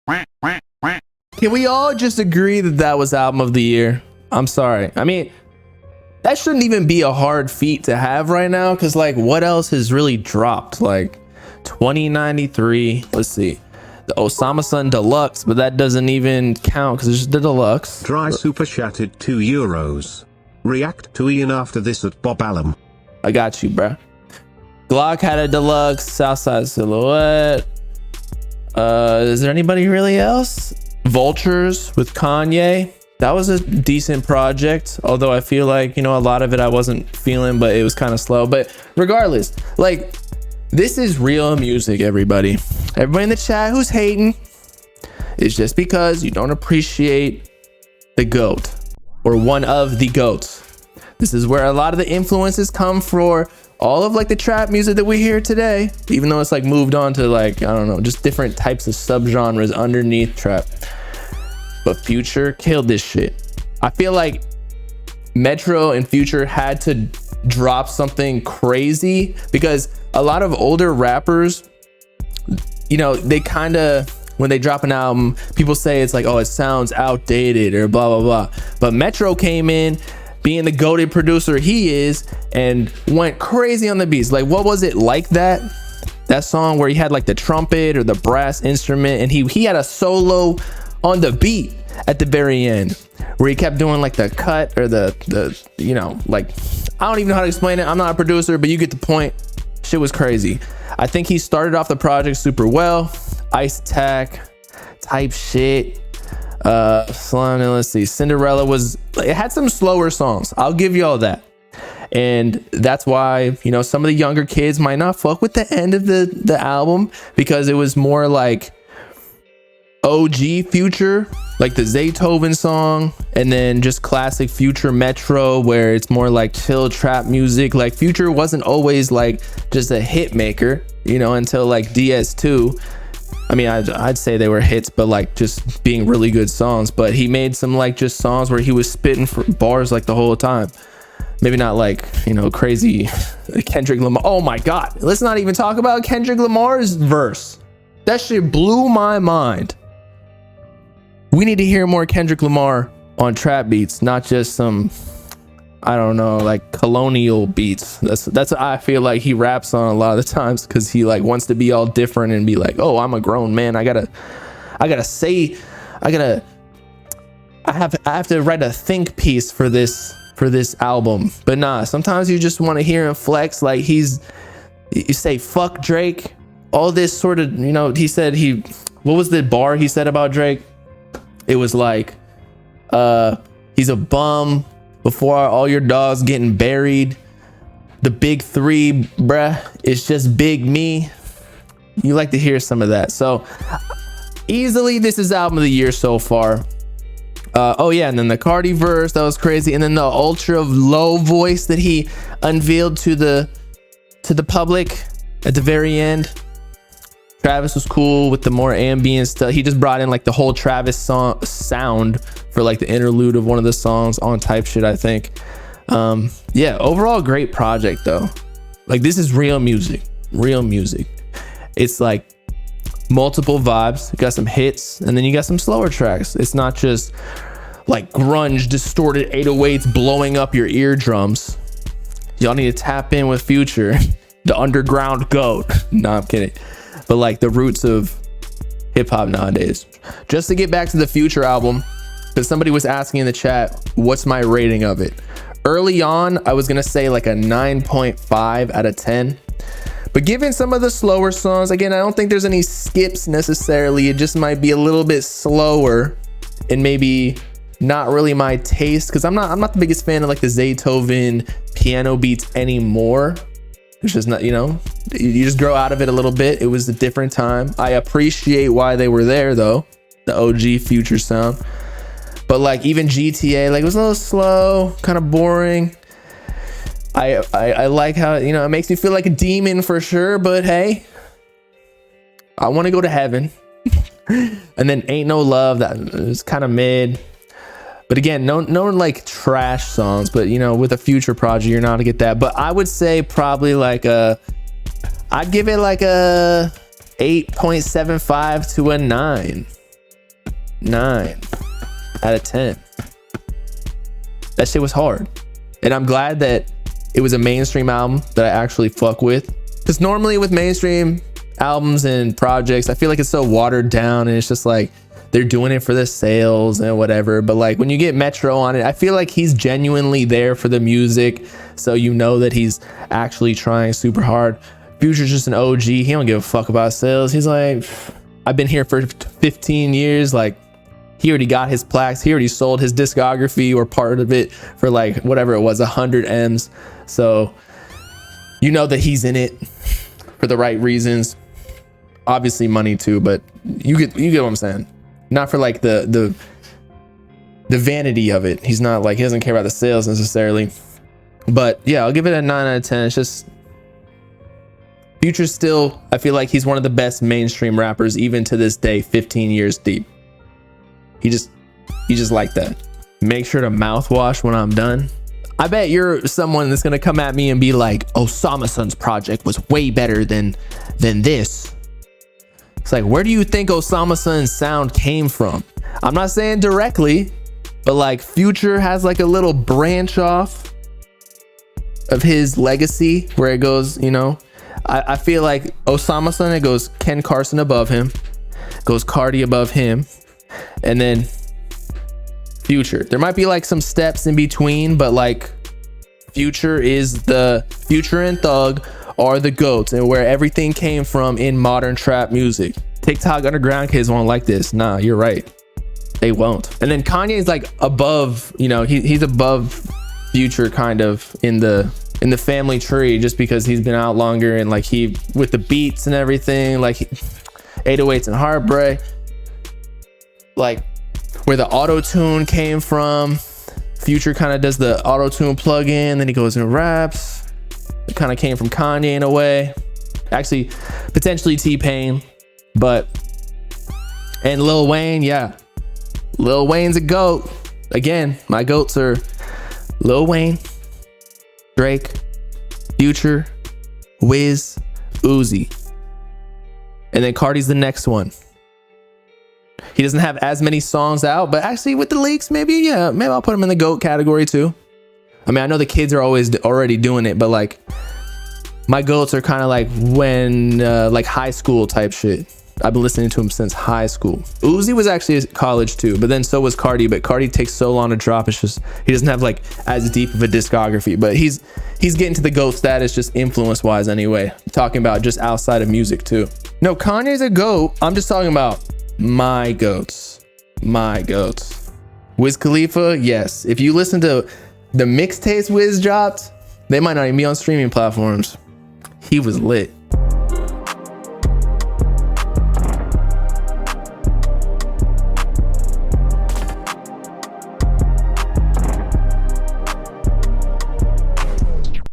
Can we all just agree that that was album of the year? I'm sorry. I mean, that shouldn't even be a hard feat to have right now, because like what else has really dropped? Like 2093, let's see, the Osama Sun Deluxe, but that doesn't even count because it's just the deluxe. Dry super chatted €2. React to Ian after this at bobbalam. I got you, bruh. Glock had a deluxe. Southside Silhouette. Is there anybody really else? Vultures with Kanye. That was a decent project, although I feel like, you know, a lot of it I wasn't feeling, but it was kind of slow. But regardless, like, this is real music, everybody. Everybody in the chat who's hating, it's just because you don't appreciate the GOAT, or one of the GOATs. This is where a lot of the influences come for all of like the trap music that we hear today, even though it's like moved on to like, I don't know, just different types of subgenres underneath trap. But Future killed this shit. I feel like Metro and Future had to drop something crazy, because a lot of older rappers, you know, they kind of, when they drop an album, people say it's like, oh, it sounds outdated or blah, blah, blah. But Metro came in, being the goated producer he is, and went crazy on the beats. Like, what was it like that song where he had like the trumpet or the brass instrument, and he had a solo on the beat at the very end where he kept doing like the cut or the you know, like, I don't even know how to explain it. I'm not a producer, but you get the point. Shit was crazy. I think he started off the project super well. Ice Attack type shit. Let's see, Cinderella was, it had some slower songs, I'll give you all that, and that's why, you know, some of the younger kids might not fuck with the end of the album, because it was more like OG Future, like the Zaytoven song, and then just classic Future Metro, where it's more like chill trap music. Like Future wasn't always like just a hit maker, you know, until like DS2. I mean, I'd say they were hits, but like just being really good songs. But he made some like just songs where he was spitting for bars like the whole time. Maybe not like, you know, crazy Kendrick Lamar. Oh my God, let's not even talk about Kendrick Lamar's verse. That shit blew my mind. We need to hear more Kendrick Lamar on trap beats, not just some, I don't know, like colonial beats. That's what I feel like he raps on a lot of the times, because he like wants to be all different and be like, oh, I'm a grown man. I have to write a think piece for this album. But nah, sometimes you just want to hear him flex. Like you say fuck Drake, all this sort of, you know, he said what was the bar he said about Drake? It was like, he's a bum before all your dogs getting buried. The big three, bruh, it's just big me. You like to hear some of that. So easily, this is album of the year so far. Oh yeah, and then the Cardi verse, that was crazy. And then the ultra low voice that he unveiled to the public at the very end. Travis was cool with the more ambient stuff. He just brought in like the whole Travis sound for like the interlude of one of the songs on type shit, I think. Yeah, overall great project though. Like, this is real music. It's like multiple vibes. You got some hits, and then you got some slower tracks. It's not just like grunge distorted 808s blowing up your eardrums. Y'all need to tap in with Future, the underground GOAT. No, I'm kidding. But like the roots of hip hop nowadays. Just to get back to the Future album, because somebody was asking in the chat, what's my rating of it? Early on, I was gonna say like a 9.5 out of 10. But given some of the slower songs, again, I don't think there's any skips necessarily. It just might be a little bit slower and maybe not really my taste, because I'm not the biggest fan of like the Zaytoven piano beats anymore. It's just not, you know, you just grow out of it a little bit. It was a different time. I appreciate why they were there though, the OG Future sound. But like even GTA, like it was a little slow, kind of boring. I like how, you know, it makes me feel like a demon for sure, but hey, I want to go to heaven. And then Ain't No Love, that is kind of mid. But again, no like trash songs, but you know, with a Future project, you're not gonna get that. But I would say probably like I'd give it like a 8.75 to a 9. 9 out of 10. That shit was hard. And I'm glad that it was a mainstream album that I actually fuck with. Because normally with mainstream albums and projects, I feel like it's so watered down and it's just like they're doing it for the sales and whatever. But like when you get Metro on it, I feel like he's genuinely there for the music. So you know that he's actually trying super hard. Future's just an OG. He don't give a fuck about sales. He's like, I've been here for 15 years. Like, he already got his plaques. He already sold his discography or part of it for like whatever it was, 100 M's. So you know that he's in it for the right reasons. Obviously money too, but you get what I'm saying. Not for like the vanity of it. He's not like, he doesn't care about the sales necessarily. But yeah, I'll give it a 9 out of 10. It's just Future still, I feel like he's one of the best mainstream rappers even to this day, 15 years deep. He just like that. Make sure to mouthwash when I'm done. I bet you're someone that's gonna come at me and be like, Osama Sun's project was way better than this. It's like, where do you think Osama Sun's sound came from? I'm not saying directly, but like Future has like a little branch off of his legacy where it goes, you know, I feel like Osama Sun, it goes Ken Carson above him, goes Cardi above him, and then Future. There might be like some steps in between, but like Future is the Future and Thug are the GOATs and where everything came from in modern trap music. TikTok underground kids won't like this. Nah, you're right. They won't. And then Kanye's like above, you know, he's above Future kind of in the family tree just because he's been out longer and like he with the beats and everything, like 808s and Heartbreak, like where the auto-tune came from. Future kind of does the auto-tune plug-in, then he goes and raps. It kind of came from Kanye in a way. Actually, potentially T-Pain, but and Lil Wayne, yeah. Lil Wayne's a GOAT. Again, my GOATs are Lil Wayne, Drake, Future, Wiz, Uzi. And then Cardi's the next one. He doesn't have as many songs out, but actually with the leaks, maybe I'll put him in the GOAT category too. I mean, I know the kids are always already doing it, but like my GOATs are kind of like when like high school type shit. I've been listening to him since high school. Uzi was actually college too, but then so was Cardi, but Cardi takes so long to drop. It's just, he doesn't have like as deep of a discography, but he's getting to the GOAT status just influence wise anyway. I'm talking about just outside of music too. No, Kanye's a GOAT. I'm just talking about my GOATs. Wiz Khalifa, yes. If you listen to the mixtapes Wiz dropped, they might not even be on streaming platforms. He was lit.